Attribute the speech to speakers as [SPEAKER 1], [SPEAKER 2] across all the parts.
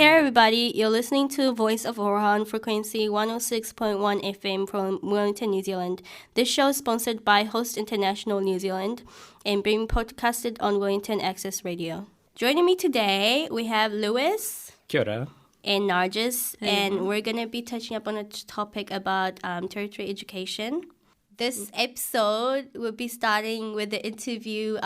[SPEAKER 1] Hey everybody, you're listening to Voice of Orohan frequency 106.1 FM from Wellington, New Zealand. This show is sponsored by Host International New Zealand and being podcasted on Wellington Access Radio. Joining me today, we have Lewis.
[SPEAKER 2] Kia ora.
[SPEAKER 1] And Nargis, and we're going to be touching up on a topic about tertiary education. This episode will be starting with the interview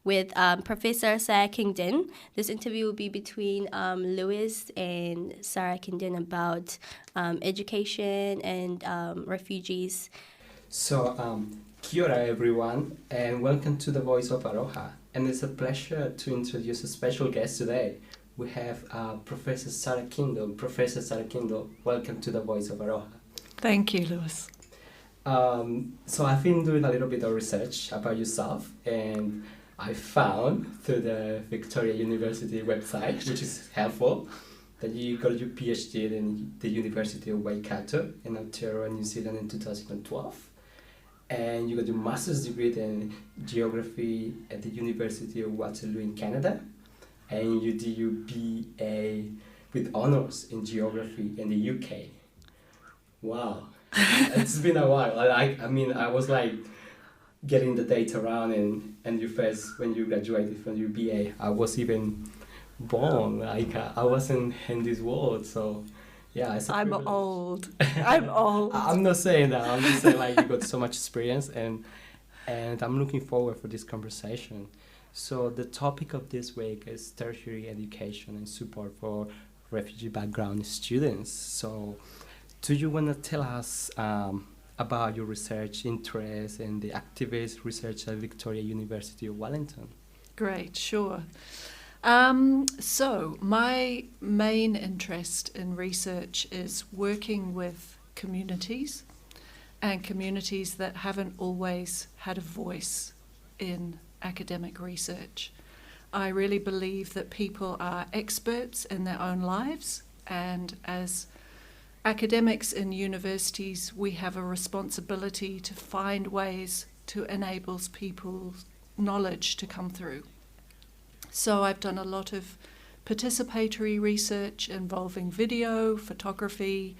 [SPEAKER 1] with Professor Sarah Kingdon. This interview will be between Lewis and Sarah Kingdon about education and refugees.
[SPEAKER 2] So, kia ora everyone, and welcome to the Voice of Aroha. And it's a pleasure to introduce a special guest today, we have Professor Sarah Kindle. Professor Sarah Kindle, welcome to the Voice of Aroha.
[SPEAKER 3] Thank you, Lewis.
[SPEAKER 2] So I've been doing a little bit of research about yourself, and I found through the Victoria University website, which is helpful, that you got your PhD in the University of Waikato in Aotearoa, New Zealand in 2012. And you got your master's degree in geography at the University of Waterloo in Canada. And you did your BA with honors in geography in the UK. Wow. It's been a while. I was like getting the data around, and you first, when you graduated from your BA, I was even born. I wasn't in this world, so yeah.
[SPEAKER 3] I'm old. I'm old.
[SPEAKER 2] I'm not saying that. I'm just saying like you got so much experience, and I'm looking forward for this conversation. So the topic of this week is tertiary education and support for refugee background students. So do you want to tell us about your research interests and the activist research at Victoria University of Wellington?
[SPEAKER 3] Great, sure. So my main interest in research is working with communities, and communities that haven't always had a voice in academic research. I really believe that people are experts in their own lives, and as academics in universities, we have a responsibility to find ways to enable people's knowledge to come through. So I've done a lot of participatory research involving video, photography,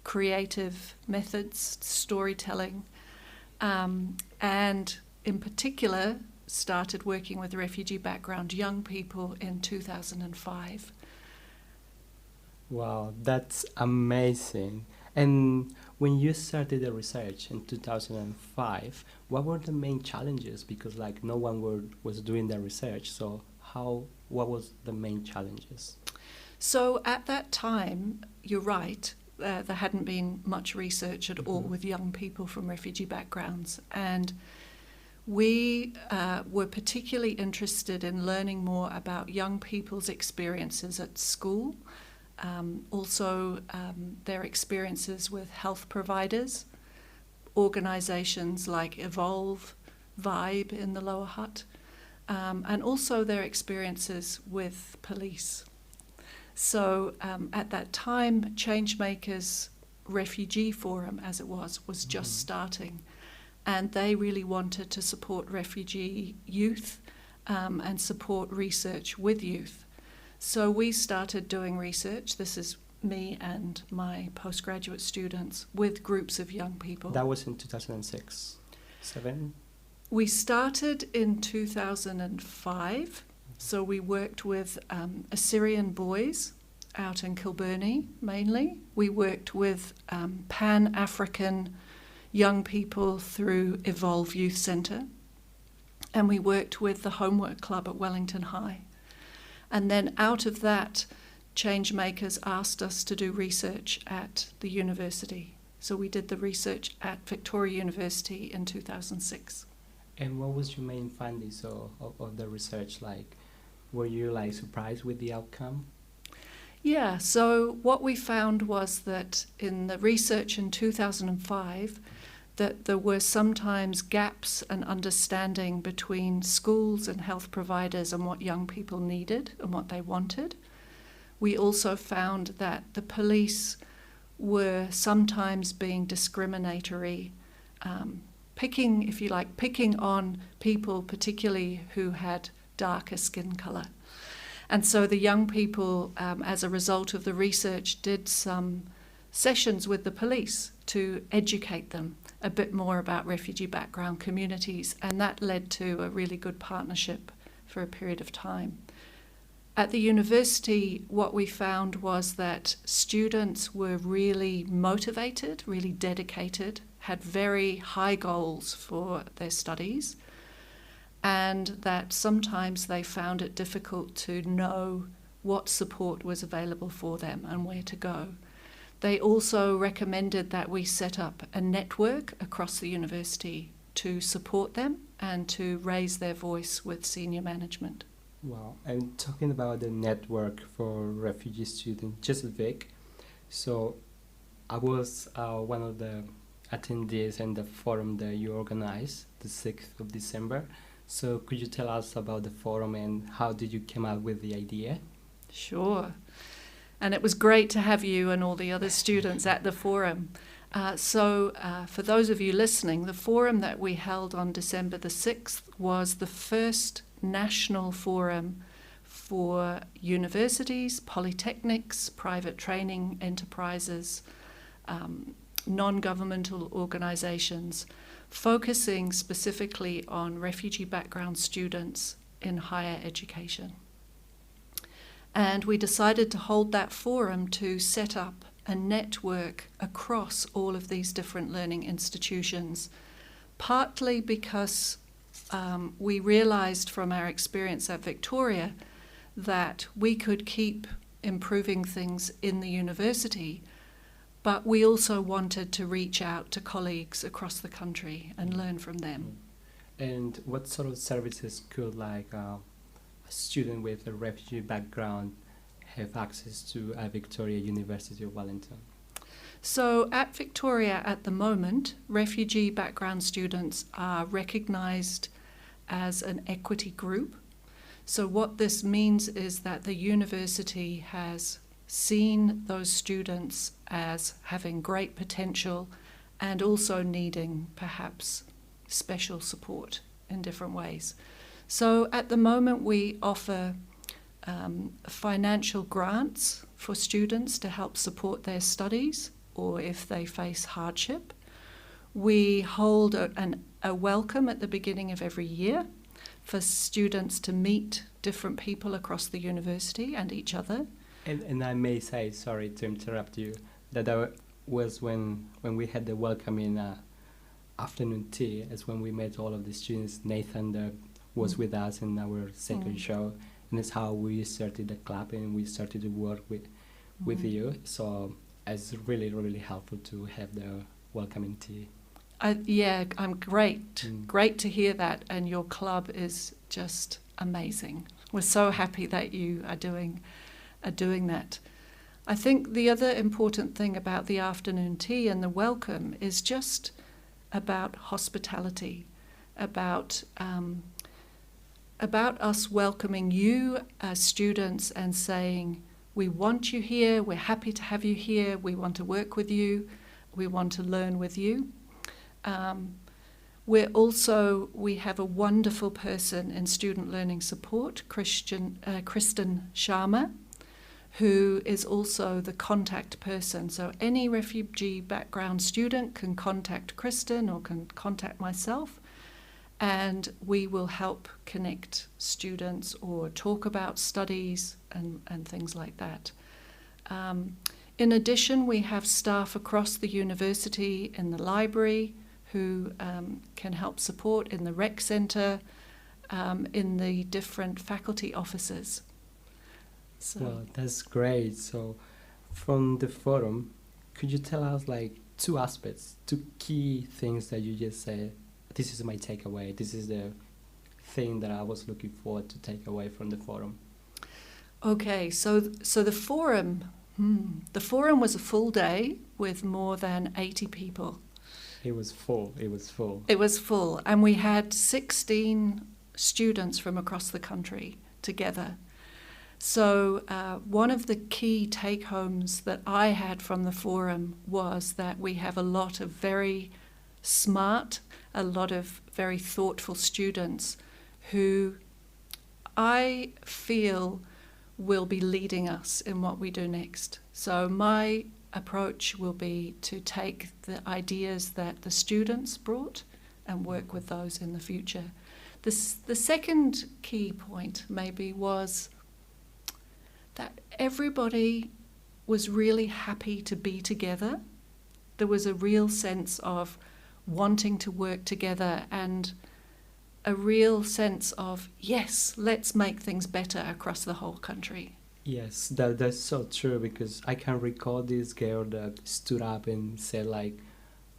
[SPEAKER 3] creative methods, storytelling, and in particular started working with refugee background young people in 2005.
[SPEAKER 2] Wow, that's amazing. And when you started the research in 2005, what were the main challenges? Because like no one was doing the research, so what was the main challenges?
[SPEAKER 3] So at that time, you're right, there hadn't been much research at all with young people from refugee backgrounds, and we were particularly interested in learning more about young people's experiences at school, also their experiences with health providers, organisations like Evolve, Vibe in the Lower Hutt, and also their experiences with police. So at that time, Changemakers Refugee Forum, as it was just starting, and they really wanted to support refugee youth and support research with youth. So we started doing research. This is me and my postgraduate students with groups of young people.
[SPEAKER 2] That was in 2006, 7?
[SPEAKER 3] We started in 2005. So we worked with Assyrian boys out in Kilburnie mainly. We worked with Pan-African young people through Evolve Youth Centre. And we worked with the Homework Club at Wellington High. And then out of that, Changemakers asked us to do research at the university. So we did the research at Victoria University in 2006.
[SPEAKER 2] And what was your main findings of the research like? Were you like surprised with the outcome?
[SPEAKER 3] Yeah, so what we found was that in the research in 2005, that there were sometimes gaps and understanding between schools and health providers and what young people needed and what they wanted. We also found that the police were sometimes being discriminatory, picking on people particularly who had darker skin colour. And so the young people, as a result of the research, did some sessions with the police to educate them a bit more about refugee background communities, and that led to a really good partnership for a period of time. At the university, what we found was that students were really motivated, really dedicated, had very high goals for their studies, and that sometimes they found it difficult to know what support was available for them and where to go. They also recommended that we set up a network across the university to support them and to raise their voice with senior management.
[SPEAKER 2] Wow. And talking about the network for refugee students, just Vic. So I was one of the attendees in the forum that you organized, the 6th of December. So could you tell us about the forum and how did you come up with the idea?
[SPEAKER 3] Sure. And it was great to have you and all the other students at the forum. For those of you listening, the forum that we held on December the 6th was the first national forum for universities, polytechnics, private training enterprises, non-governmental organizations, focusing specifically on refugee background students in higher education. And we decided to hold that forum to set up a network across all of these different learning institutions, partly because we realized from our experience at Victoria that we could keep improving things in the university, but we also wanted to reach out to colleagues across the country and learn from them.
[SPEAKER 2] And what sort of services could a student with a refugee background have access to at Victoria University of Wellington?
[SPEAKER 3] So at Victoria at the moment, refugee background students are recognised as an equity group. So what this means is that the university has seen those students as having great potential and also needing perhaps special support in different ways. So at the moment we offer financial grants for students to help support their studies or if they face hardship. We hold a welcome at the beginning of every year for students to meet different people across the university and each other.
[SPEAKER 2] And I may say, sorry to interrupt you, that was when we had the welcoming afternoon tea, as when we met all of the students. Nathan was with us in our second show, and that's how we started the club and we started to work with you. So it's really, really helpful to have the welcoming tea.
[SPEAKER 3] I'm great to hear that, and your club is just amazing. We're so happy that you are doing that. I think the other important thing about the afternoon tea and the welcome is just about hospitality, about us welcoming you as students and saying, we want you here, we're happy to have you here, we want to work with you, we want to learn with you. We have a wonderful person in student learning support, Kristen Sharma, who is also the contact person. So any refugee background student can contact Kristen or can contact myself, and we will help connect students or talk about studies and things like that. In addition, we have staff across the university in the library who can help support in the rec centre, in the different faculty offices. So.
[SPEAKER 2] Well, that's great. So from the forum, could you tell us two key things that you just said, this is my takeaway, this is the thing that I was looking forward to take away from the forum?
[SPEAKER 3] Okay, so the forum was a full day with more than 80 people.
[SPEAKER 2] It was full.
[SPEAKER 3] It was full, and we had 16 students from across the country together. So one of the key take-homes that I had from the forum was that we have a lot of very smart, a lot of very thoughtful students who I feel will be leading us in what we do next. So my approach will be to take the ideas that the students brought and work with those in the future. The second key point maybe was that everybody was really happy to be together. There was a real sense of wanting to work together and a real sense of, yes, let's make things better across the whole country.
[SPEAKER 2] Yes, that's so true, because I can recall this girl that stood up and said, I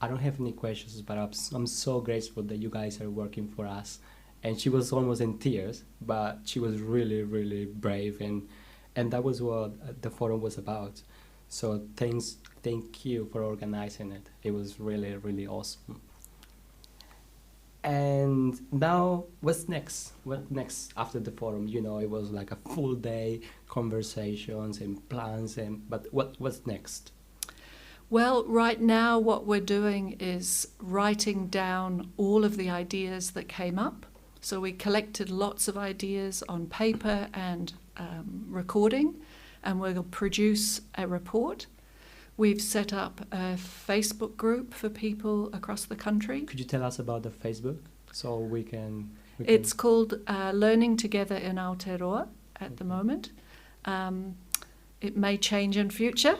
[SPEAKER 2] don't have any questions, but I'm so grateful that you guys are working for us. and she was almost in tears, but she was really, really brave, and that was what the forum was about. So thank you for organizing it. It was really, really awesome. And now, what's next? What next after the forum? You know, it was like a full day, conversations and plans, but what's next?
[SPEAKER 3] Well, right now what we're doing is writing down all of the ideas that came up. So we collected lots of ideas on paper and recording, and we'll produce a report. We've set up a Facebook group for people across the country.
[SPEAKER 2] Could you tell us about the Facebook so we can...
[SPEAKER 3] It's called Learning Together in Aotearoa at the moment. It may change in future,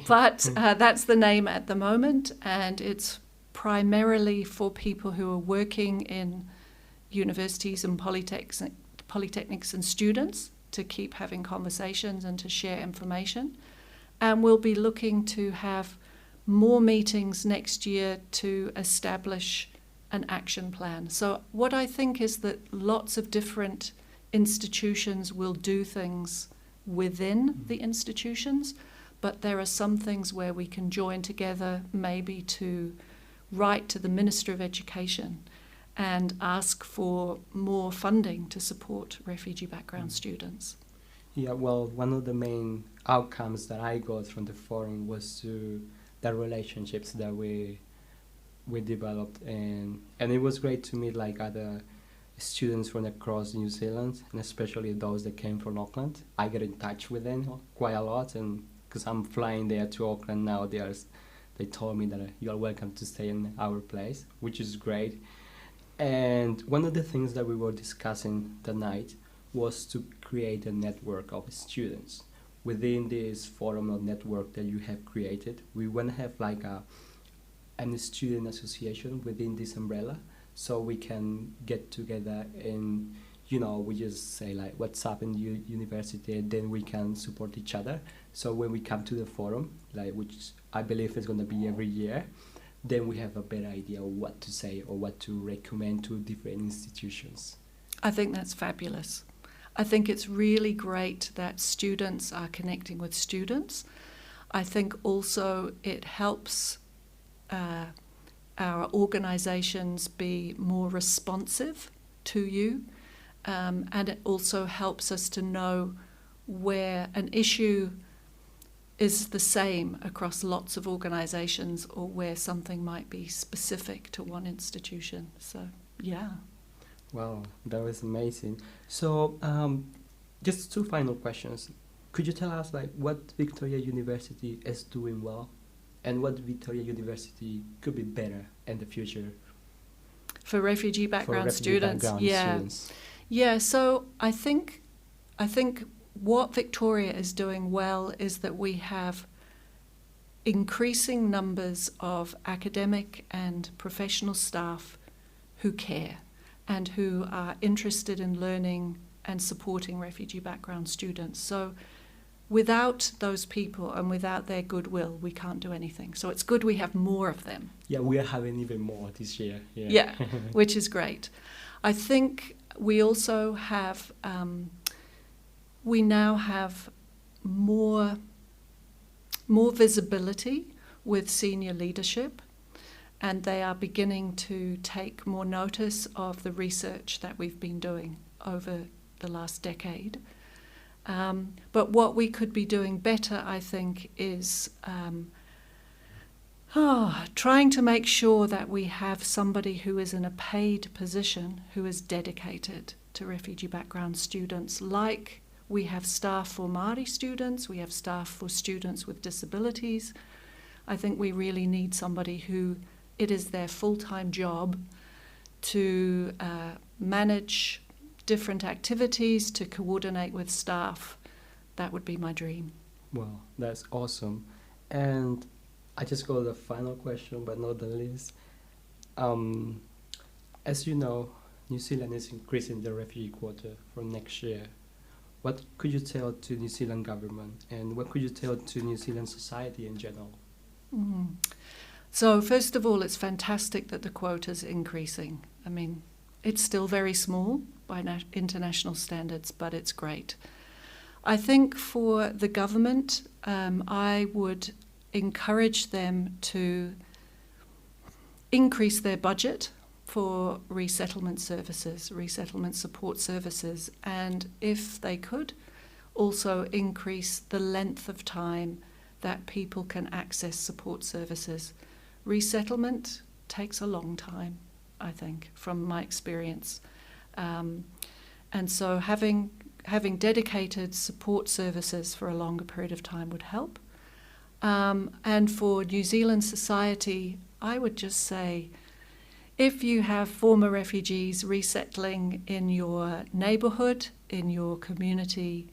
[SPEAKER 3] but that's the name at the moment, and it's primarily for people who are working in universities and polytechnics and students to keep having conversations and to share information. And we'll be looking to have more meetings next year to establish an action plan. So what I think is that lots of different institutions will do things within the institutions, but there are some things where we can join together, maybe to write to the Minister of Education and ask for more funding to support refugee background students.
[SPEAKER 2] Yeah, well, one of the main outcomes that I got from the forum was the relationships that we developed, and it was great to meet like other students from across New Zealand, and especially those that came from Auckland. I get in touch with them quite a lot, and because I'm flying there to Auckland now, they told me that you are welcome to stay in our place, which is great. And one of the things that we were discussing tonight was to create a network of students. Within this forum or network that you have created, we want to have like a student association within this umbrella, so we can get together and, you know, we just say like what's up in the university, and then we can support each other. So when we come to the forum, like which I believe is going to be every year, then we have a better idea of what to say or what to recommend to different institutions.
[SPEAKER 3] I think that's fabulous. I think it's really great that students are connecting with students. I think also it helps our organisations be more responsive to you, and it also helps us to know where an issue is the same across lots of organisations or where something might be specific to one institution. So, yeah.
[SPEAKER 2] Wow, that was amazing. So, just two final questions. Could you tell us like what Victoria University is doing well, and what Victoria University could be better in the future
[SPEAKER 3] for refugee background students?
[SPEAKER 2] Students.
[SPEAKER 3] Yeah. So I think what Victoria is doing well is that we have increasing numbers of academic and professional staff who care and who are interested in learning and supporting refugee background students. So without those people and without their goodwill, we can't do anything. So it's good we have more of them.
[SPEAKER 2] Yeah, we are having even more this year.
[SPEAKER 3] Yeah, which is great. I think we also have, we now have more visibility with senior leadership, and they are beginning to take more notice of the research that we've been doing over the last decade. But what we could be doing better, I think, is trying to make sure that we have somebody who is in a paid position who is dedicated to refugee background students, like we have staff for Māori students, we have staff for students with disabilities. I think we really need somebody who it is their full-time job to manage different activities, to coordinate with staff. That would be my dream.
[SPEAKER 2] Well, that's awesome. And I just got the final question, but not the least. As you know, New Zealand is increasing the refugee quota for next year. What could you tell to New Zealand government, and what could you tell to New Zealand society in general?
[SPEAKER 3] So first of all, it's fantastic that the quota is increasing. I mean, It's still very small by international standards, but it's great. I think for the government, I would encourage them to increase their budget for resettlement services, resettlement support services, and if they could, also increase the length of time that people can access support services. Resettlement takes a long time, I think, from my experience. And so having dedicated support services for a longer period of time would help. And for New Zealand society, I would just say, if you have former refugees resettling in your neighbourhood, in your community,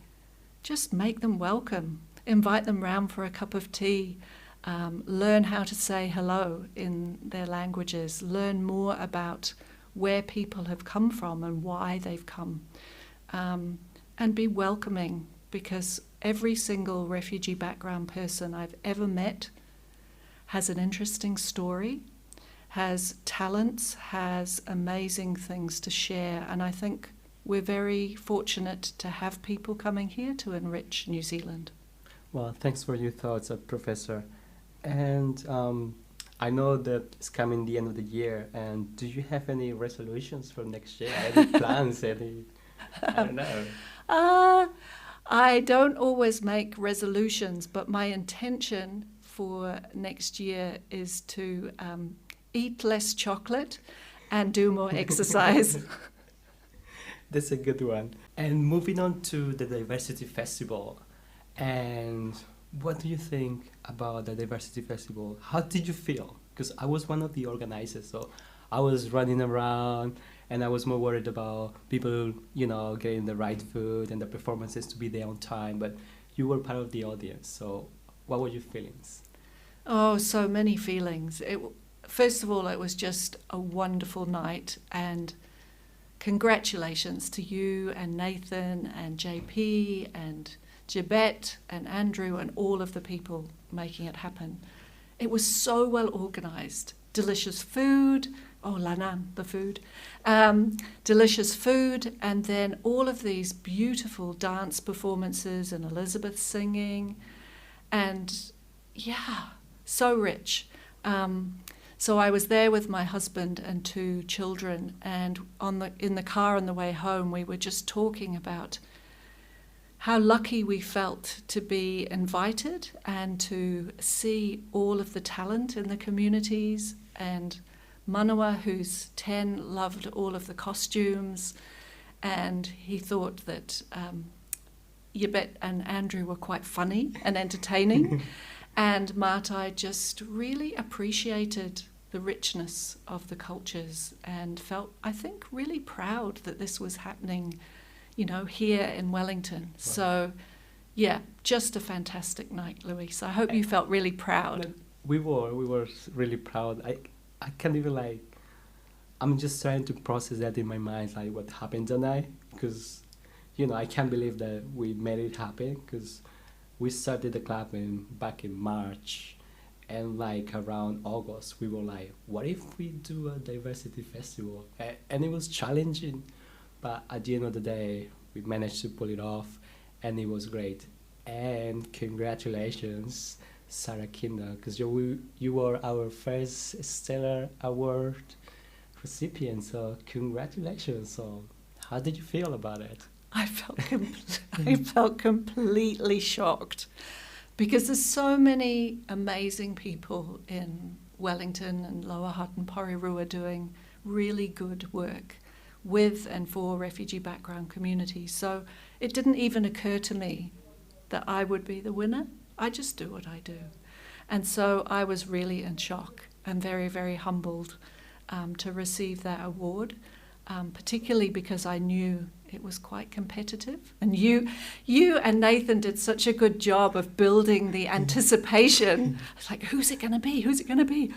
[SPEAKER 3] just make them welcome. Invite them round for a cup of tea. Learn how to say hello in their languages. Learn more about where people have come from and why they've come. And be welcoming, because every single refugee background person I've ever met has an interesting story, has talents, has amazing things to share. And I think we're very fortunate to have people coming here to enrich New Zealand.
[SPEAKER 2] Well, thanks for your thoughts, Professor. And I know that it's coming the end of the year, and do you have any resolutions for next year? Any plans? I don't know.
[SPEAKER 3] I don't always make resolutions, but my intention for next year is to eat less chocolate and do more exercise.
[SPEAKER 2] That's a good one. And moving on to the Diversity Festival, and what do you think about the Diversity Festival? How did you feel? Because I was one of the organizers, so I was running around and I was more worried about people, getting the right food and the performances to be there on time, but you were part of the audience, so what were your feelings?
[SPEAKER 3] Oh, so many feelings. First of all, it was just a wonderful night, and congratulations to you and Nathan and JP and Jabet and Andrew and all of the people making it happen. It was so well organised. Delicious food, Lanan, the food. Delicious food, and then all of these beautiful dance performances and Elizabeth singing. And yeah, so rich. So I was there with my husband and 2 children, and in the car on the way home, we were just talking about how lucky we felt to be invited and to see all of the talent in the communities. And Manawa, who's 10, loved all of the costumes, and he thought that Yabet and Andrew were quite funny and entertaining. And Mātai just really appreciated the richness of the cultures and felt, I think, really proud that this was happening, here in Wellington. Wow. So, yeah, just a fantastic night, Luis. I hope you felt really proud.
[SPEAKER 2] We were really proud. I can't even I'm just trying to process that in my mind, what happened tonight, because, I can't believe that we made it happen, because we started the club back in March, and around August we were what if we do a diversity festival? And it was challenging, but at the end of the day we managed to pull it off, and it was great. And congratulations, Sarah Kinder, because you were our first Stellar Award recipient, so congratulations. So how did you feel about it?
[SPEAKER 3] I felt completely shocked, because there's so many amazing people in Wellington and Lower Hutt and Porirua doing really good work with and for refugee background communities. So it didn't even occur to me that I would be the winner. I just do what I do. And so I was really in shock and very, very humbled to receive that award, particularly because I knew it was quite competitive. And you and Nathan did such a good job of building the anticipation. I was who's it going to be? Who's it going to be?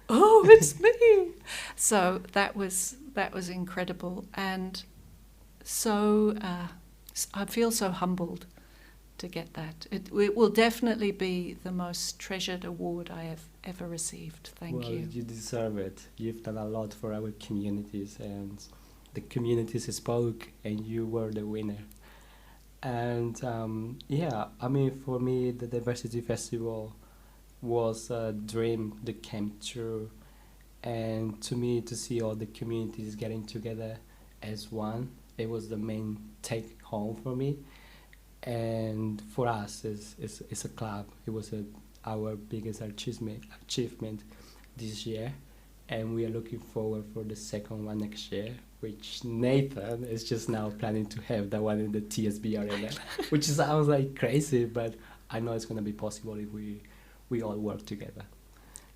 [SPEAKER 3] Oh, it's me. So that was incredible. And so I feel so humbled to get that. It will definitely be the most treasured award I have ever received. Thank you.
[SPEAKER 2] Well, you deserve it. You've done a lot for our communities, and the communities spoke, and you were the winner. And for me, the Diversity Festival was a dream that came true. And to me, to see all the communities getting together as one, it was the main take home for me. And for us, it's a club. It was our biggest achievement this year. And we are looking forward for the second one next year, which Nathan is just now planning to have that one in the TSB Arena, which sounds like crazy, but I know it's going to be possible if we all work together.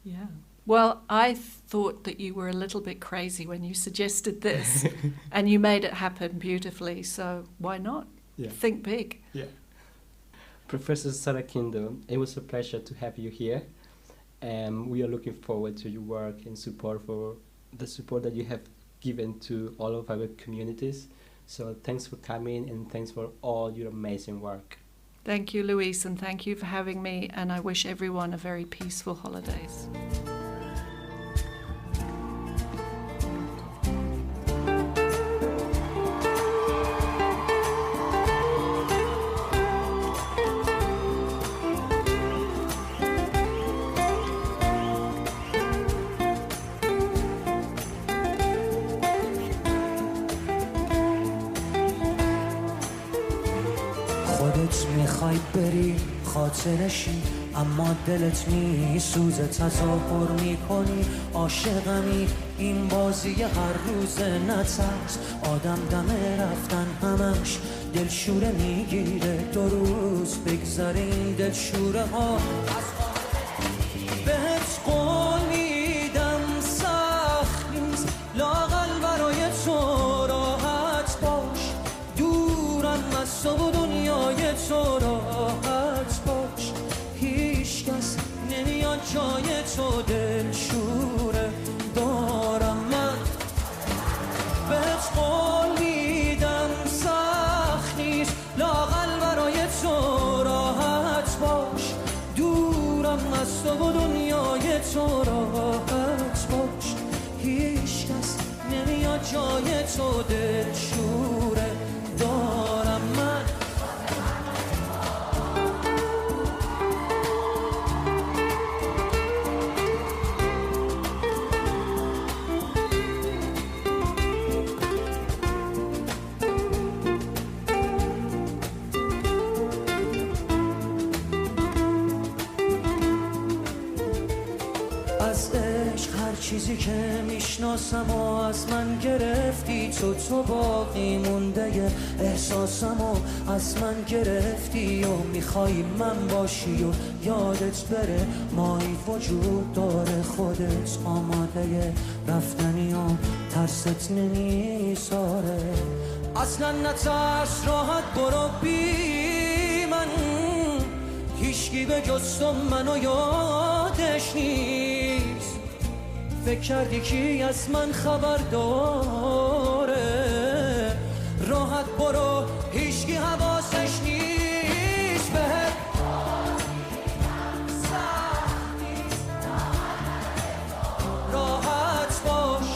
[SPEAKER 3] Yeah. Well, I thought that you were a little bit crazy when you suggested this, and you made it happen beautifully, so why not?
[SPEAKER 2] Yeah.
[SPEAKER 3] Think big.
[SPEAKER 2] Yeah. Professor Sarakindo, it was a pleasure to have you here. We are looking forward to your work and support that you have given to all of our communities. So thanks for coming, and thanks for all your amazing work.
[SPEAKER 3] Thank you, Luis, and thank you for having me, and I wish everyone a very peaceful holidays.
[SPEAKER 4] خودت میخوای بری خاطرشی، اما دلت میسوزه تظاهر میکنی عاشقمی. این بازی هر روز نترس، آدم دم رفتن همش دلشوره میگیره. 2 روز بگذره این دلشوره ها. بهت قول میدم سخت نیست، لااقل برای تو راحت باش. دورم از تو و دنیای تو راحت باش. هیچ کس نمیاد جای تو دلشوره دارم من. بهت قول میدم سخت نیست، لااقل برای تو راحت باش. دورم از تو و دنیای تو راحت باش. هیچ کس نمیاد جای تو دلشوره دارم من. از عشق هر چیزی که میشناسم و از من گرفتی، تو باقی مونده احساسم و از من گرفتی و میخوای من باشی و یادت بره مایی وجود داره. خودت آماده رفتنی و ترست نمیذاره. اصلا نترس، راحت برو بی من. هیچکی به جز تو منو یادش نیست. فکر کردی کی از من خبر داره؟ راحت برو، هیچکی حواسش نیست. بهت راحت باش.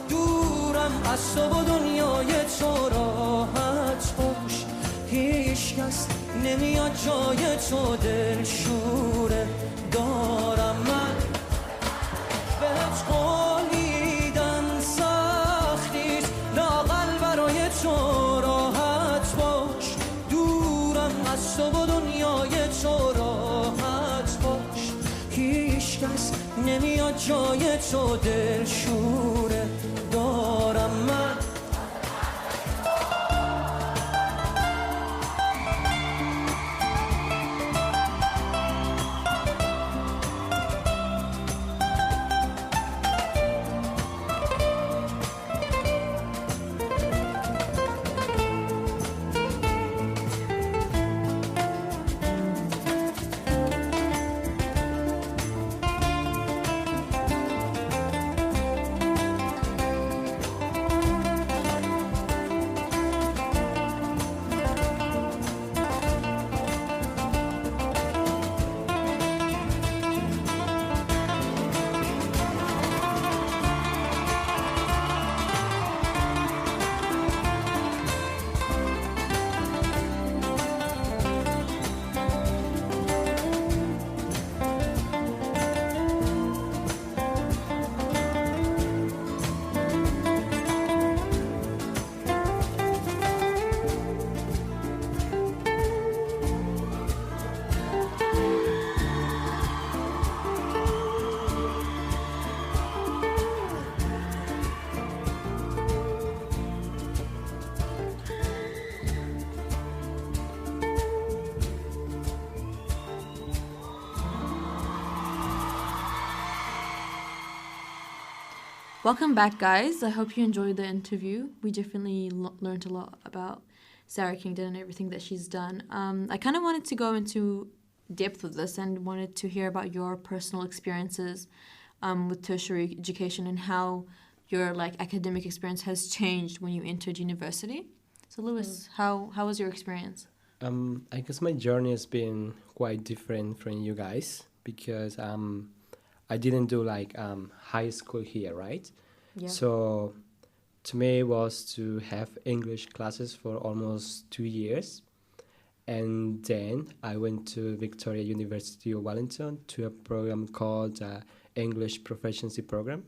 [SPEAKER 4] دورم از تو و دنیای تو راحت باش. هیچ کس نمیاد جای تو دلشوره دارم من. بهت قول میدم سخت نیست، لااقل برای تو راحت باش. دورم از تو و دنیای تو راحت باش. هیچ کس نمیاد جای تو دلشوره دارم من.
[SPEAKER 5] Welcome back, guys. I hope you enjoyed the interview. We definitely learned a lot about Sarah Kingdon and everything that she's done. I kind of wanted to go into depth with this and wanted to hear about your personal experiences with tertiary education and how your academic experience has changed when you entered university. So, Lewis, how was your experience?
[SPEAKER 2] I guess my journey has been quite different from you guys because I didn't do high school here, right?
[SPEAKER 5] Yeah.
[SPEAKER 2] So to me it was to have English classes for almost 2 years. And then I went to Victoria University of Wellington to a program called English Proficiency Program.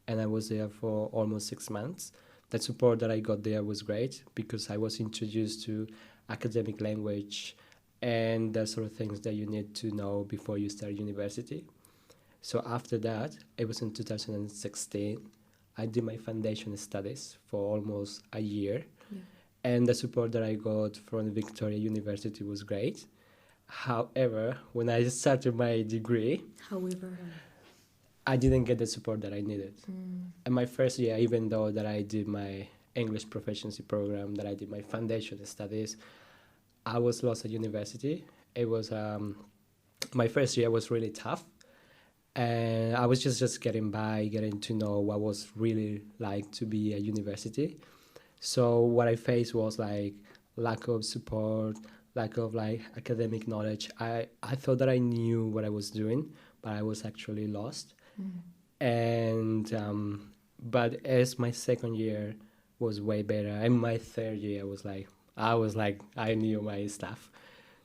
[SPEAKER 2] And I was there for almost 6 months. The support that I got there was great because I was introduced to academic language and the sort of things that you need to know before you start university. So after that, it was in 2016, I did my foundation studies for almost a year.
[SPEAKER 5] Yeah.
[SPEAKER 2] And the support that I got from Victoria University was great. However, when I started my degree, I didn't get the support that I needed. And my first year, even though that I did my English proficiency program, that I did my foundation studies, I was lost at university. It was, my first year was really tough. And I was just getting by, getting to know what was really like to be at university. So what I faced was lack of support, lack of academic knowledge. I thought that I knew what I was doing, but I was actually lost. And but as my second year was way better, and my third year was I knew my stuff.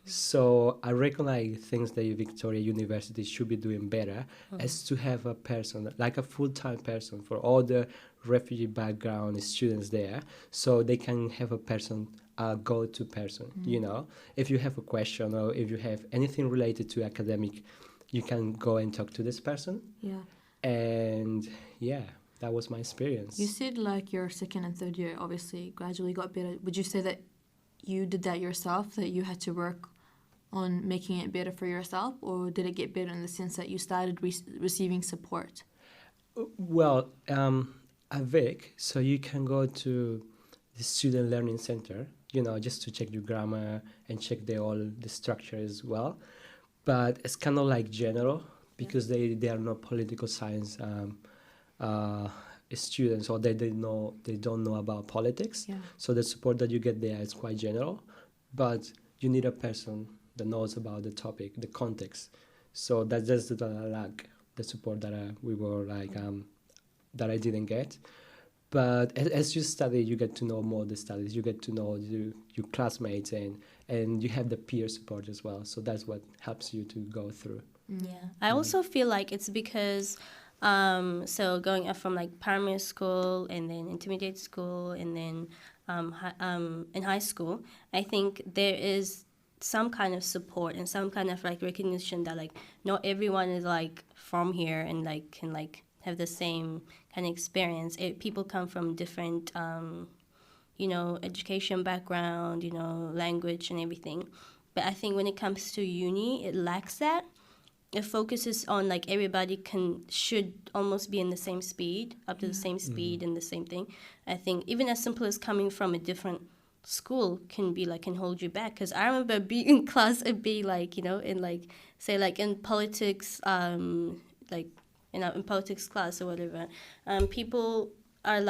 [SPEAKER 2] So I reckon things that Victoria University should be doing better is to have a person, like a full-time person for all the refugee background students there, so they can have a person, a go-to person, you know. If you have a question or if you have anything related to academic, you can go and talk to this person.
[SPEAKER 5] Yeah.
[SPEAKER 2] And yeah, that was my experience.
[SPEAKER 5] You said your second and third year obviously gradually got better. Would you say that you did that yourself, that you had to work on making it better for yourself, or did it get better in the sense that you started receiving support?
[SPEAKER 2] Well, at Vic, so you can go to the Student Learning Center, you know, just to check your grammar and check all the structure as well. But it's kind of general because they are not political science students, or they don't know about politics.
[SPEAKER 5] Yeah.
[SPEAKER 2] So the support that you get there is quite general, but you need a person that knows about the topic, the context. So that's just the lack, the support that we were that I didn't get. But as you study, you get to know more the studies. You get to know your classmates, and you have the peer support as well. So that's what helps you to go through.
[SPEAKER 1] Yeah, I also feel like it's because so going up from primary school and then intermediate school and then in high school, I think there is some kind of support and some kind of recognition that not everyone is from here and can have the same kind of experience. People come from different education background, language and everything. But I think when it comes to uni, it lacks that. It focuses on everybody should almost be in the same speed, up to the same speed and the same thing. I think even as simple as coming from a different school can be can hold you back. Because I remember being in class and being in say in politics, in politics class or whatever, people are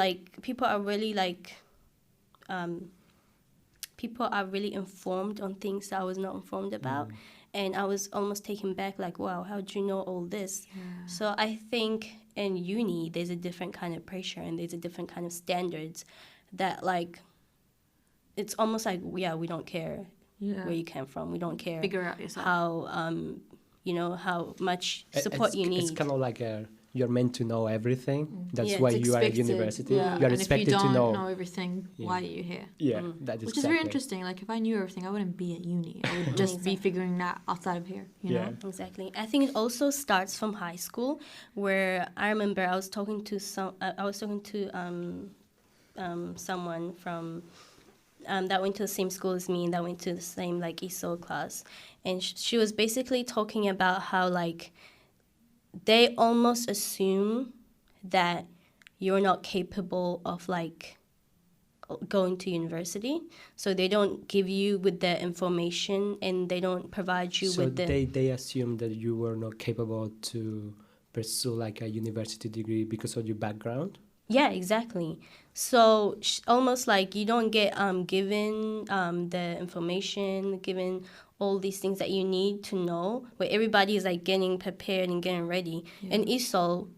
[SPEAKER 1] really informed on things that I was not informed about. And I was almost taken back, wow, how do you know all this?
[SPEAKER 5] Yeah.
[SPEAKER 1] So I think in uni, there's a different kind of pressure and there's a different kind of standards that, it's almost we don't care where you came from. We don't care.
[SPEAKER 5] Figure out yourself.
[SPEAKER 1] How much support you need.
[SPEAKER 2] It's kind of you're meant to know everything. That's why you are at university.
[SPEAKER 5] Yeah.
[SPEAKER 2] You are
[SPEAKER 5] and
[SPEAKER 2] expected
[SPEAKER 5] if you don't
[SPEAKER 2] to know
[SPEAKER 5] everything, why are you here?
[SPEAKER 2] Yeah, that is
[SPEAKER 5] Which is very interesting. If I knew everything, I wouldn't be at uni. I would just be figuring that outside of here. You know?
[SPEAKER 1] Exactly. I think it also starts from high school, where I remember I was talking to someone from that went to the same school as me and that went to the same ESOL class, and she was basically talking about how they almost assume that you're not capable of like going to university, so they don't give you with the information and they don't provide you with the.
[SPEAKER 2] So they assume that you were not capable to pursue like a university degree because of your background.
[SPEAKER 1] Yeah, exactly. So almost like you don't get given the information, given all these things that you need to know, where everybody is like getting prepared and getting ready. And ESOL,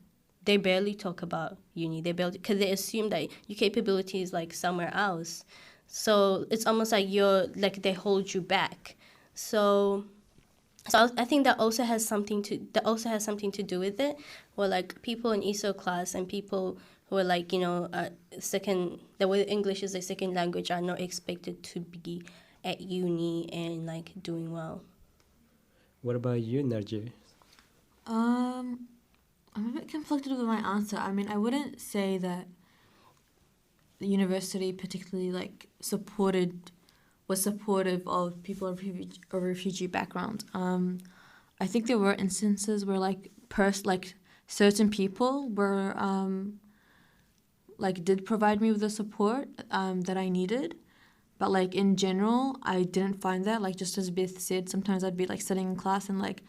[SPEAKER 1] they barely talk about uni. They barely, because they assume that your capability is like somewhere else. So it's almost like they hold you back. So I think that also has something to do with it, where like people in ESO class and people who are like, the way English is a second language are not expected to be at uni and like doing well.
[SPEAKER 2] What about you, Narji?
[SPEAKER 5] I'm a bit conflicted with my answer. I mean, I wouldn't say that the university particularly like was supportive of people of refugee background. I think there were instances where like certain people were did provide me with the support that I needed, but like in general, I didn't find that. Like just as Beth said, sometimes I'd be like sitting in class and like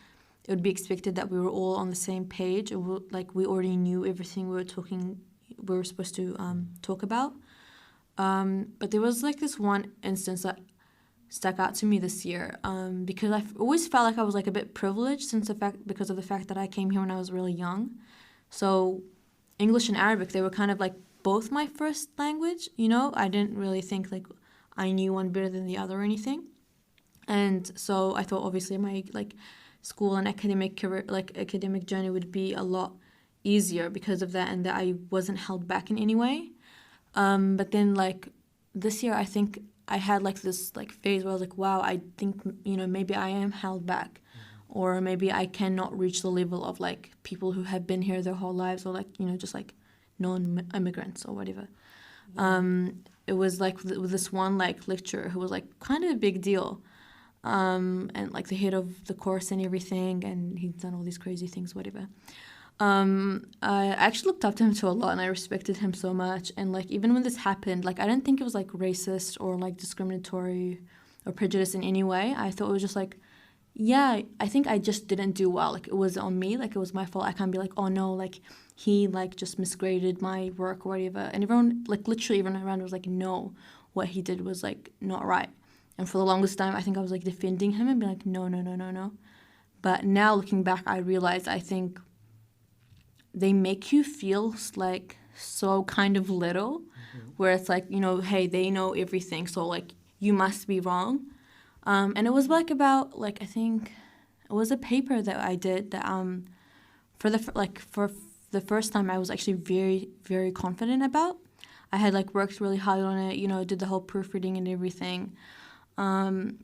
[SPEAKER 5] it would be expected that we were all on the same page, or like we already knew everything we were supposed to talk about. But there was like this one instance that stuck out to me this year because I've always felt like I was like a bit privileged because of the fact that I came here when I was really young. So English and Arabic, they were kind of like both my first language, I didn't really think like I knew one better than the other or anything. And so I thought obviously my like school and academic career, like academic journey would be a lot easier because of that, and that I wasn't held back in any way. But then like this year, I think I had like this like phase where I was like, wow, I think, maybe I am held back, or maybe I cannot reach the level of like people who have been here their whole lives, or like, just like non-immigrants or whatever. It was like with this one like lecturer who was like kind of a big deal, and like the head of the course and everything, and he'd done all these crazy things, whatever. I actually looked up to him a lot, and I respected him so much. And like even when this happened, like I didn't think it was like racist or like discriminatory or prejudice in any way. I thought it was just like, yeah, I think I just didn't do well. Like it was on me, like it was my fault. I can't be like, oh no, like he like just misgraded my work or whatever. And everyone, like literally everyone around was like, no, what he did was like not right. And for the longest time, I think I was like defending him and being like, no. But now looking back, I realized I think they make you feel like so kind of little, where it's like, hey, they know everything, so like you must be wrong. And it was like about like I think it was a paper that I did that for the first time I was actually very, very confident about. I had like worked really hard on it, did the whole proofreading and everything. And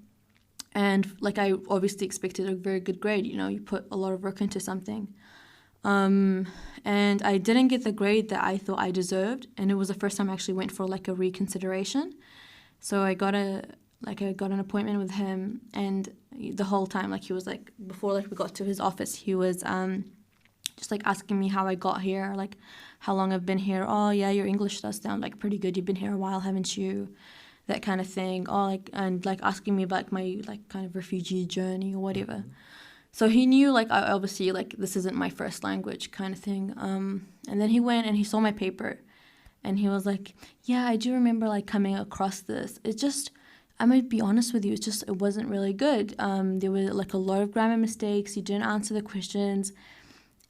[SPEAKER 5] like I obviously expected a very good grade, you put a lot of work into something. And I didn't get the grade that I thought I deserved, and it was the first time I actually went for like a reconsideration. So I got an appointment with him, and the whole time, like he was like, before like we got to his office, he was just like asking me how I got here, like how long I've been here. Oh yeah, your English does sound like pretty good. You've been here a while, haven't you? That kind of thing. Oh, like, and like asking me about my like kind of refugee journey or whatever. So he knew, like, I obviously, like, this isn't my first language kind of thing. And then he went and he saw my paper. And he was like, yeah, I do remember, like, coming across this. It's just, I might be honest with you, it wasn't really good. There were, like, a lot of grammar mistakes. You didn't answer the questions.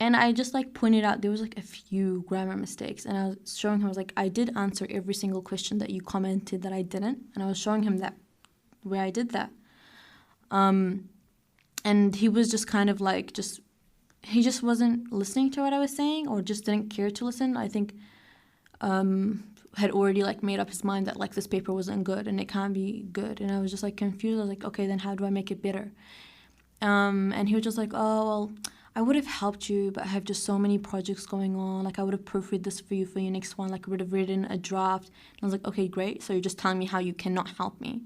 [SPEAKER 5] And I just, like, pointed out there was, like, a few grammar mistakes. And I was showing him, I was like, I did answer every single question that you commented that I didn't. And I was showing him that, where I did that. And he was just kind of like, he just wasn't listening to what I was saying, or just didn't care to listen. I think had already like made up his mind that like this paper wasn't good and it can't be good. And I was just like confused. I was like, okay, then how do I make it better? And he was just like, oh, well, I would have helped you, but I have just so many projects going on. Like I would have proofread this for your next one. Like I would have written a draft. And I was like, okay, great. So you're just telling me how you cannot help me.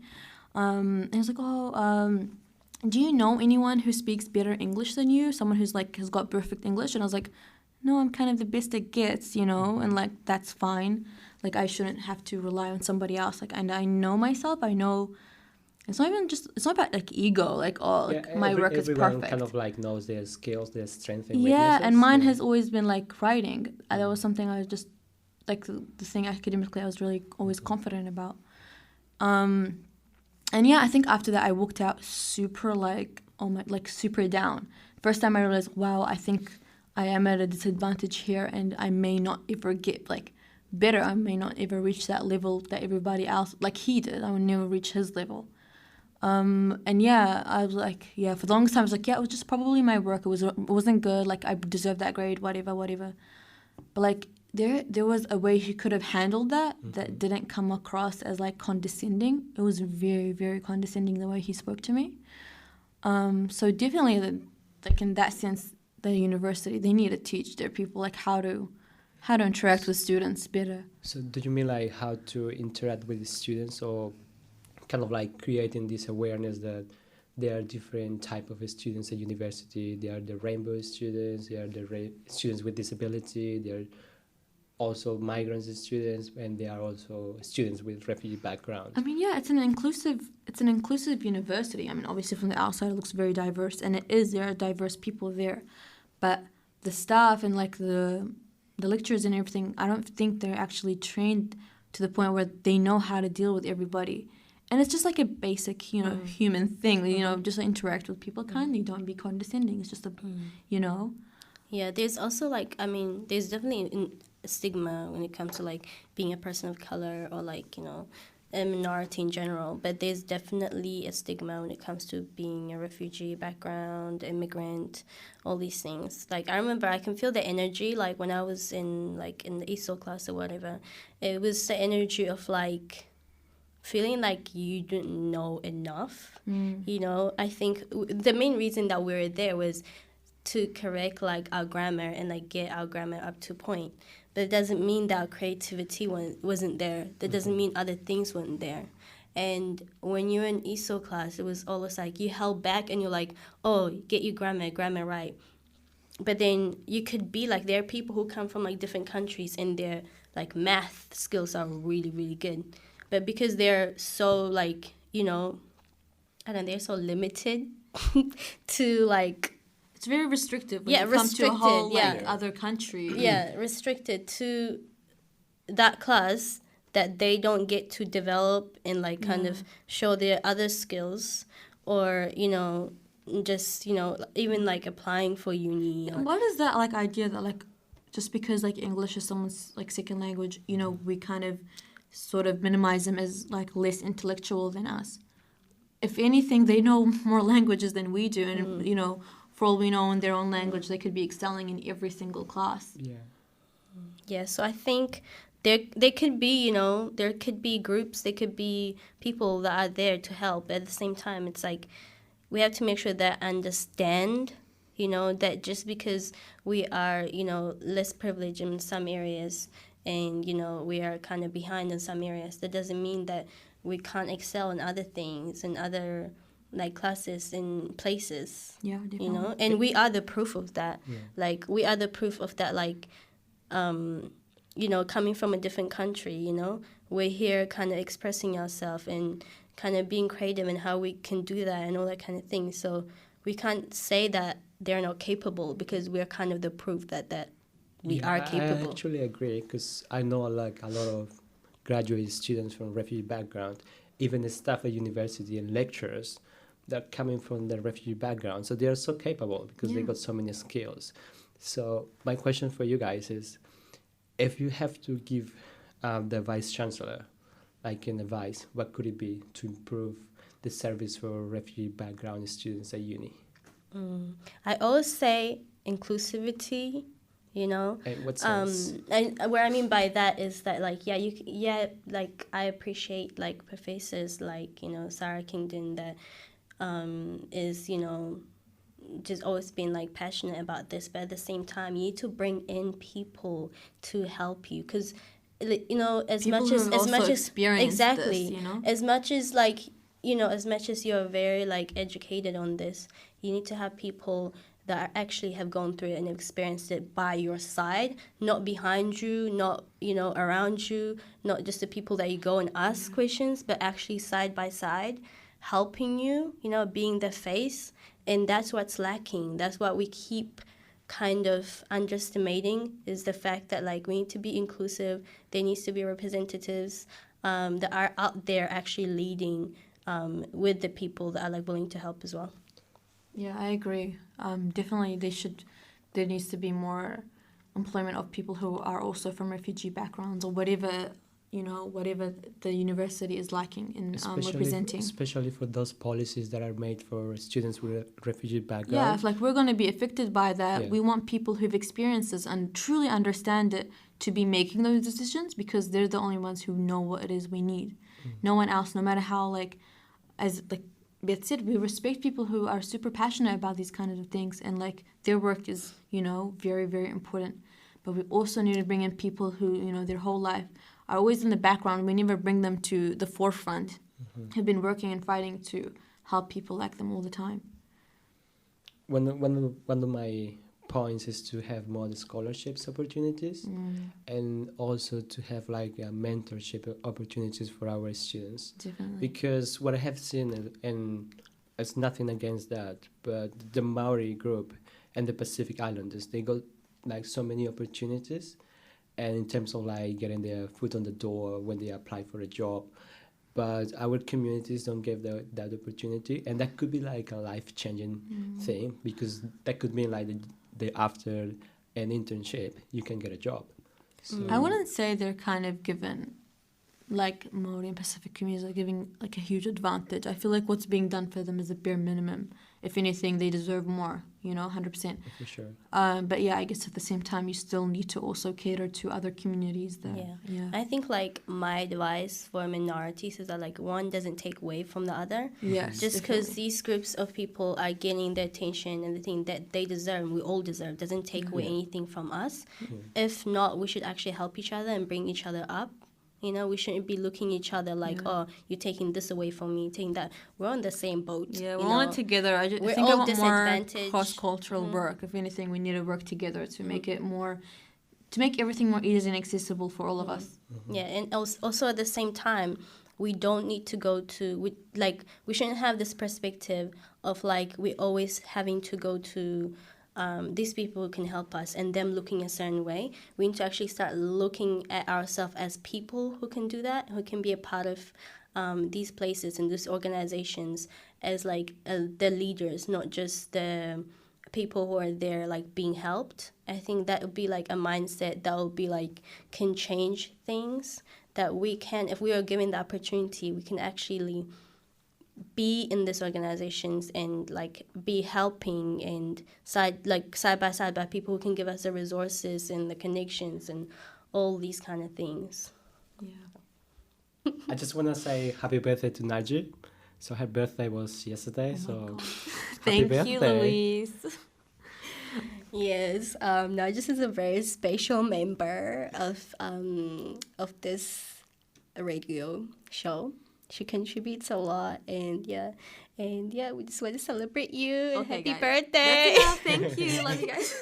[SPEAKER 5] And he was like, oh, do you know anyone who speaks better English than you? Someone who's like has got perfect English? And I was like, no, I'm kind of the best it gets, you know, and like that's fine. Like I shouldn't have to rely on somebody else. Like and I know myself. I know it's not about like ego. Like oh, like, my work is
[SPEAKER 2] everyone
[SPEAKER 5] perfect.
[SPEAKER 2] kind of like knows their skills, their strengths and
[SPEAKER 5] Yeah,
[SPEAKER 2] weaknesses.
[SPEAKER 5] and mine has always been like writing. That was something I was just like the thing academically I was really always confident about. And yeah, I think after that I walked out super like super down. First time I realized, wow, I think I am at a disadvantage here, and I may not ever get like better. I may not ever reach that level that everybody else like he did. I would never reach his level. And yeah, I was like, yeah, for the longest time I was like, yeah, it was just probably my work. It wasn't good. Like I deserved that grade, whatever. But like there was a way he could have handled that that didn't come across as like condescending. It was very, very condescending the way he spoke to me. So definitely, like in that sense, the university, they need to teach their people like how to interact with students better.
[SPEAKER 2] So do you mean like how to interact with the students, or kind of like creating this awareness that there are different type of students at university? There are the rainbow students, there are the students with disability, there are also migrant students, and there are also students with refugee background.
[SPEAKER 5] I mean, yeah, it's an inclusive university. I mean, obviously from the outside it looks very diverse, and it is. There are diverse people there, but the staff and like the lecturers and everything, I don't think they're actually trained to the point where they know how to deal with everybody. And it's just like a basic, you know, human thing, you know, just interact with people kindly, don't be condescending. It's just you know.
[SPEAKER 1] Yeah, there's also like, I mean, there's definitely a stigma when it comes to like being a person of color or like, you know, a minority in general. But there's definitely a stigma when it comes to being a refugee background, immigrant, all these things. Like I remember I can feel the energy like when I was in the ESOL class or whatever. It was the energy of like feeling like you didn't know enough. You know, I think the main reason that we were there was to correct like our grammar and like get our grammar up to point. But it doesn't mean that our creativity wasn't there. That doesn't mean other things weren't there. And when you're in ESOL class, it was always like you held back and you're like, oh, get your grammar right. But then you could be like, there are people who come from like different countries and their like math skills are really, really good. But because they're so like, you know, I don't know, they're so limited to like,
[SPEAKER 5] it's very restrictive when you come to a whole like other country.
[SPEAKER 1] Yeah, restricted to that class that they don't get to develop and like kind of show their other skills, or, you know, just, you know, even like applying for uni.
[SPEAKER 5] What is that like idea that like just because like English is someone's like second language, you know, we kind of sort of minimize them as like less intellectual than us? If anything, they know more languages than we do, and you know, for all we know in their own language, they could be excelling in every single class.
[SPEAKER 1] Yeah, so I think there could be, you know, there could be groups, there could be people that are there to help. But at the same time, it's like we have to make sure that understand, you know, that just because we are, you know, less privileged in some areas and, you know, we are kind of behind in some areas, that doesn't mean that we can't excel in other things and other like classes and places.
[SPEAKER 5] Yeah, definitely.
[SPEAKER 1] You know, and we are the proof of that. Like we are the proof of that, like you know, coming from a different country, you know, we're here kind of expressing ourselves and kind of being creative in how we can do that and all that kind of thing. So we can't say that they're not capable because we're kind of the proof that we are capable.
[SPEAKER 2] I actually agree, because I know like a lot of graduate students from refugee background, even the staff at university and lecturers that are coming from the refugee background. So they are so capable because they got so many skills. So my question for you guys is, if you have to give the vice chancellor like an advice, what could it be to improve the service for refugee background students at uni?
[SPEAKER 1] I always say inclusivity, you know.
[SPEAKER 2] In what sense?
[SPEAKER 1] And what I mean by that is that like like I appreciate like professors like, you know, Sarah Kingdon that is, you know, just always been like passionate about this, but at the same time you need to bring in people to help you, because, you know, as
[SPEAKER 5] people
[SPEAKER 1] much
[SPEAKER 5] who
[SPEAKER 1] as
[SPEAKER 5] have also experienced
[SPEAKER 1] exactly
[SPEAKER 5] this, you know?
[SPEAKER 1] as much as like, you know, as much as you're very like educated on this, you need to have people that actually have gone through it and experienced it by your side, not behind you, not, around you, not just the people that you go and ask questions, but actually side by side, helping you, being the face. And that's what's lacking. That's what we keep kind of underestimating, is the fact that, like, we need to be inclusive. There needs to be representatives that are out there actually leading with the people that are, like, willing to help as well.
[SPEAKER 5] Yeah, I agree. Definitely there needs to be more employment of people who are also from refugee backgrounds, or whatever the university is lacking in representing.
[SPEAKER 2] Especially for those policies that are made for students with refugee background.
[SPEAKER 5] Yeah, if like we're going to be affected by that,
[SPEAKER 2] Yeah.
[SPEAKER 5] we want people who've experienced this and truly understand it to be making those decisions, because they're the only ones who know what it is we need. No one else, no matter how, as Beth said, we respect people who are super passionate about these kind of things, and like their work is, very, very important. But we also need to bring in people who, their whole life are always in the background. We never bring them to the forefront, who've been working and fighting to help people like them all the time.
[SPEAKER 2] One of my points is to have more scholarships opportunities, and also to have mentorship opportunities for our students.
[SPEAKER 5] Definitely.
[SPEAKER 2] Because what I have seen, and it's nothing against that, but the Maori group and the Pacific Islanders, they got so many opportunities, and in terms of getting their foot on the door when they apply for a job. But our communities don't give that opportunity, and that could be a life-changing thing, because that could mean after an internship you can get a job. So
[SPEAKER 5] I wouldn't say they're kind of given, Maori and Pacific communities are giving a huge advantage. I feel like what's being done for them is the bare minimum. If anything, they deserve more, 100%.
[SPEAKER 2] for sure.
[SPEAKER 5] But yeah, I guess at the same time, you still need to also cater to other communities that,
[SPEAKER 1] I think my advice for minorities is that one doesn't take away from the other.
[SPEAKER 5] Yes,
[SPEAKER 1] just because these groups of people are getting the attention and the thing that they deserve, we all deserve, doesn't take away anything from us. If not, we should actually help each other and bring each other up. We shouldn't be looking at each other oh, you're taking this away from me, taking that. We're on the same boat.
[SPEAKER 5] Yeah, we're all together. I think I want more cross-cultural work. If anything, we need to work together to make it to make everything more easy and accessible for all of us.
[SPEAKER 1] Yeah, and also at the same time, we don't need to go to, we shouldn't have this perspective of we always having to go to these people who can help us and them looking a certain way. We need to actually start looking at ourselves as people who can do that, who can be a part of these places and these organizations as the leaders, not just the people who are there being helped. I think that would be a mindset that would be can change things, that we can, if we are given the opportunity, we can actually be in these organizations and be helping and side by side by people who can give us the resources and the connections and all these kind of things.
[SPEAKER 5] Yeah.
[SPEAKER 2] I just want to say happy birthday to Naji. So her birthday was yesterday.
[SPEAKER 5] Thank you, Louise.
[SPEAKER 1] Yes, Nargis is a very special member of this radio show. She contributes a lot, and we just want to celebrate you and happy birthday.
[SPEAKER 5] Thank you. Love you guys.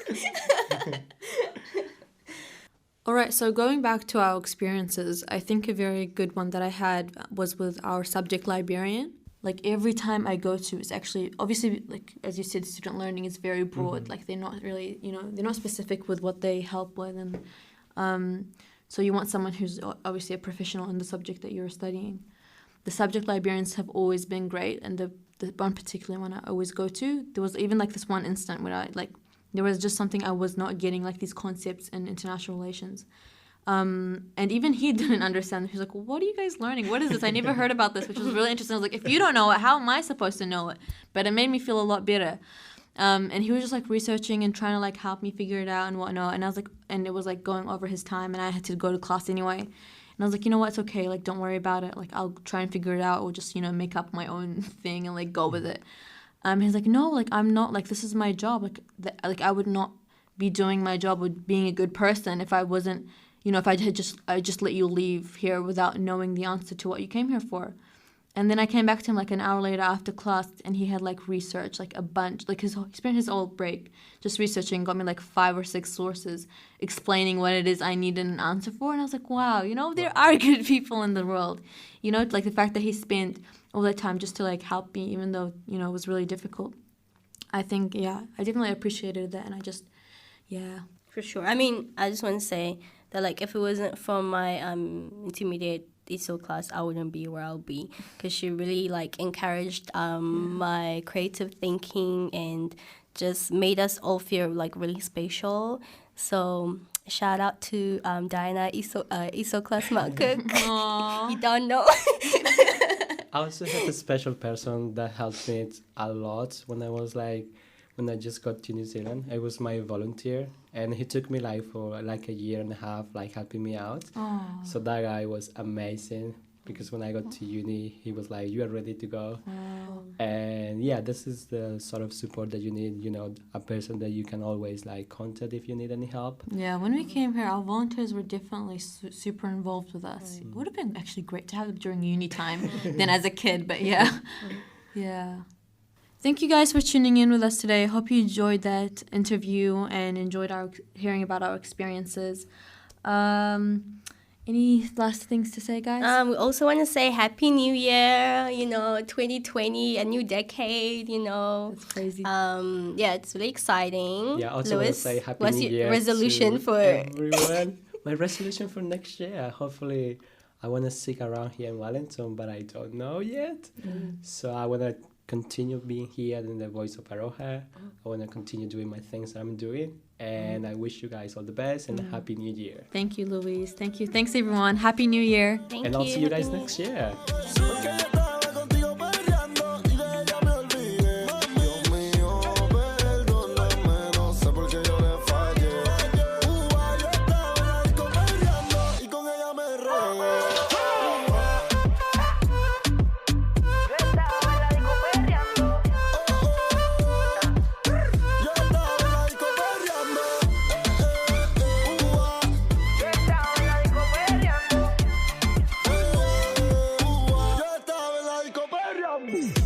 [SPEAKER 5] All right, so going back to our experiences, I think a very good one that I had was with our subject librarian. Every time I go to, it's actually, obviously, as you said, student learning is very broad. They're not really, they're not specific with what they help with. And so you want someone who's obviously a professional in the subject that you're studying. The subject librarians have always been great. And the one particular one I always go to, there was even this one instant where there was just something I was not getting, these concepts in international relations. And even he didn't understand. He was like, what are you guys learning? What is this? I never heard about this, which was really interesting. I was like, if you don't know it, how am I supposed to know it? But it made me feel a lot better. And he was just researching and trying to help me figure it out and whatnot. And I was like, and it was going over his time, and I had to go to class anyway. And I was like, you know what? It's okay. Don't worry about it. I'll try and figure it out, or just, make up my own thing and go with it. He's like, no, I'm not, this is my job. I would not be doing my job with being a good person if I wasn't, if I just let you leave here without knowing the answer to what you came here for. And then I came back to him like an hour later after class, and he had like research, like a bunch, like he spent his whole break just researching, got me like 5 or 6 sources explaining what it is I needed an answer for. And I was like, wow, you know, there are good people in the world. You know, like the fact that he spent all that time just to like help me, even though, you know, it was really difficult. I think, yeah, I definitely appreciated that. And I just, yeah.
[SPEAKER 1] For sure. I mean, I just want to say that, like, if it wasn't for my intermediate ESOL class, I wouldn't be where I'll be, because she really, like, encouraged my creative thinking and just made us all feel, like, really special. So shout out to Diana, ESOL class Mark Cook. You don't know.
[SPEAKER 2] I also have a special person that helped me a lot when I just got to New Zealand. It was my volunteer, and he took me like for like a year and a half, like helping me out.
[SPEAKER 5] Aww.
[SPEAKER 2] So that guy was amazing, because when I got to uni, he was like, you are ready to go. And yeah, this is the sort of support that you need, you know, a person that you can always like contact if you need any help.
[SPEAKER 5] Yeah, when we came here, our volunteers were definitely super involved with us. It would have been actually great to have them during uni time than as a kid, but yeah. Yeah. Thank you guys for tuning in with us today. I hope you enjoyed that interview and enjoyed hearing about our experiences. Any last things to say, guys?
[SPEAKER 1] We also want to say Happy New Year, you know, 2020, a new decade, you know.
[SPEAKER 5] That's crazy.
[SPEAKER 1] Yeah, it's really exciting.
[SPEAKER 2] Yeah, also want to say Happy
[SPEAKER 1] what's
[SPEAKER 2] New
[SPEAKER 1] your
[SPEAKER 2] Year
[SPEAKER 1] resolution
[SPEAKER 2] to
[SPEAKER 1] for
[SPEAKER 2] everyone. My resolution for next year, hopefully, I want to stick around here in Wellington, but I don't know yet. So I want to continue being here in the Voice of Aroha. I want to continue doing my things that I'm doing. And I wish you guys all the best and a Happy New Year.
[SPEAKER 5] Thank you, Louise. Thank you. Thanks, everyone. Happy New Year.
[SPEAKER 1] Thank
[SPEAKER 2] And
[SPEAKER 1] you.
[SPEAKER 2] I'll see you guys next year.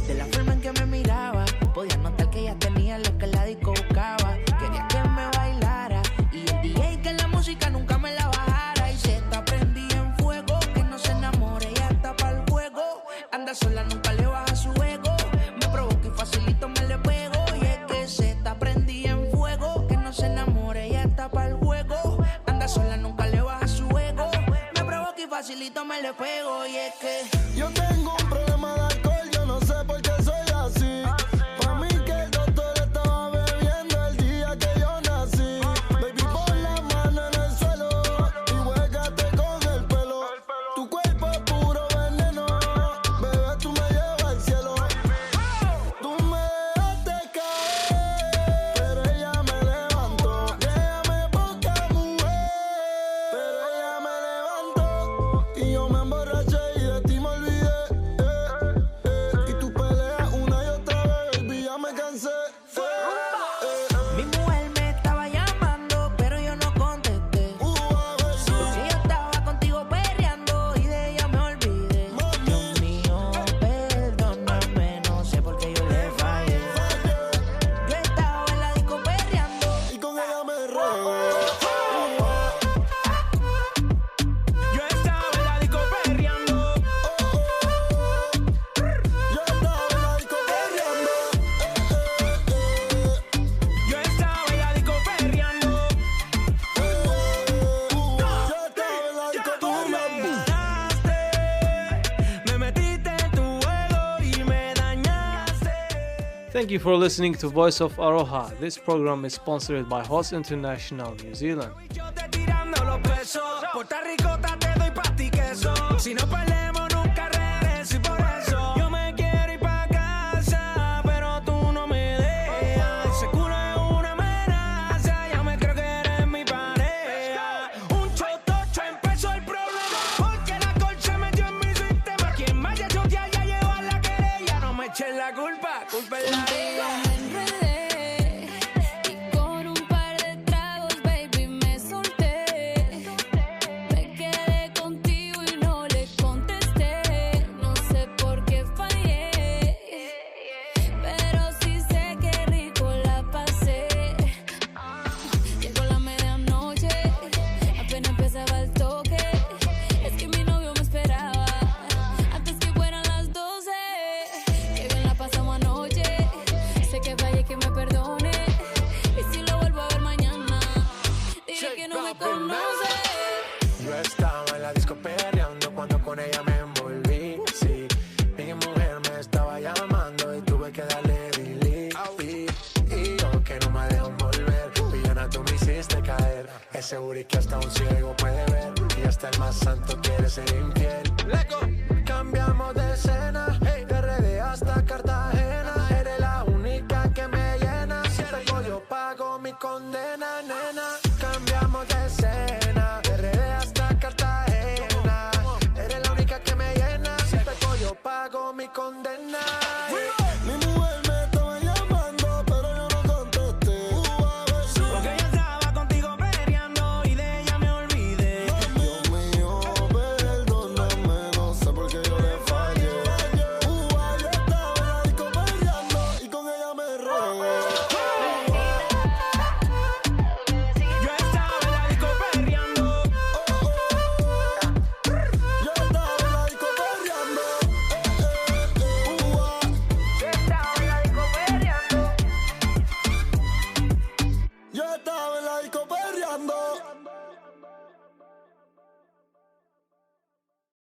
[SPEAKER 6] De la forma en que me miraba, podía notar que ella tenía lo que la disco buscaba. Quería que me bailara y el DJ que la música nunca me la bajara. Y se está prendida en fuego, que no se enamore, ella está pa'l juego. Anda sola, nunca le baja su ego. Me provoca y facilito me le pego. Y es que se está prendida en fuego, que no se enamore, ella está pa'l juego. Anda sola, nunca le baja su ego. Me provoca y facilito me le pego. Y es que
[SPEAKER 7] yo tengo un problema de alcohol, yo no sé por qué soy así. Pa' mí que el doctor estaba bebiendo el día que yo nací. Baby, pon la mano en el suelo y huégate con el pelo. Tu cuerpo es puro veneno, bebé, tú me llevas al cielo. Tú me dejaste caer, pero ella me levantó. Déjame poca mujer, pero ella me levantó. Y yo me emborraché y de ti me olvidé. Y tú peleas una y otra vez, baby, ya me cansé.
[SPEAKER 6] mi mujer me estaba llamando, pero yo no contesté. Porque yo estaba contigo perreando y de ella me olvidé. Dios mío, perdóname, no sé por qué yo le fallé. Yo estaba en la disco perreando
[SPEAKER 7] Y con ella me regué.
[SPEAKER 6] Yo estaba en la disco perreando.
[SPEAKER 7] Yo estaba en la disco perreando.
[SPEAKER 6] Yo estaba en la disco perreando.
[SPEAKER 7] Yo estaba en la disco
[SPEAKER 6] Tú me
[SPEAKER 7] perreando.
[SPEAKER 6] ganaste, me metiste en tu juego y me dañaste.
[SPEAKER 8] Thank you for listening to Voice of Aroha. This program is sponsored by Host International New Zealand.
[SPEAKER 6] Yo te tirando los pesos. Puerto Rico te doy pa' ti queso. Si no perdemos nunca regreso y por eso yo me quiero ir pa' casa, pero tú no me dejas. Ese culo es una amenaza, ya me creo que eres mi pareja. Un chotocho empezó el problema, porque la alcohol se metió en mi sistema. Quien me haya choteado ya lleva la querella. No me eches la culpa, culpa es la mía.
[SPEAKER 9] Y con un par de tragos, baby, me solté. Me quedé contigo y no le contesté. no conoce.
[SPEAKER 10] Yo estaba en la disco perreando cuando con ella me envolví. Sí, mi mujer me estaba llamando y tuve que darle delete. Y yo que no me dejo volver, villana tú me hiciste caer. Ese booty que hasta un ciego puede ver y hasta el más santo quiere ser infiel. Cambiamos de escena,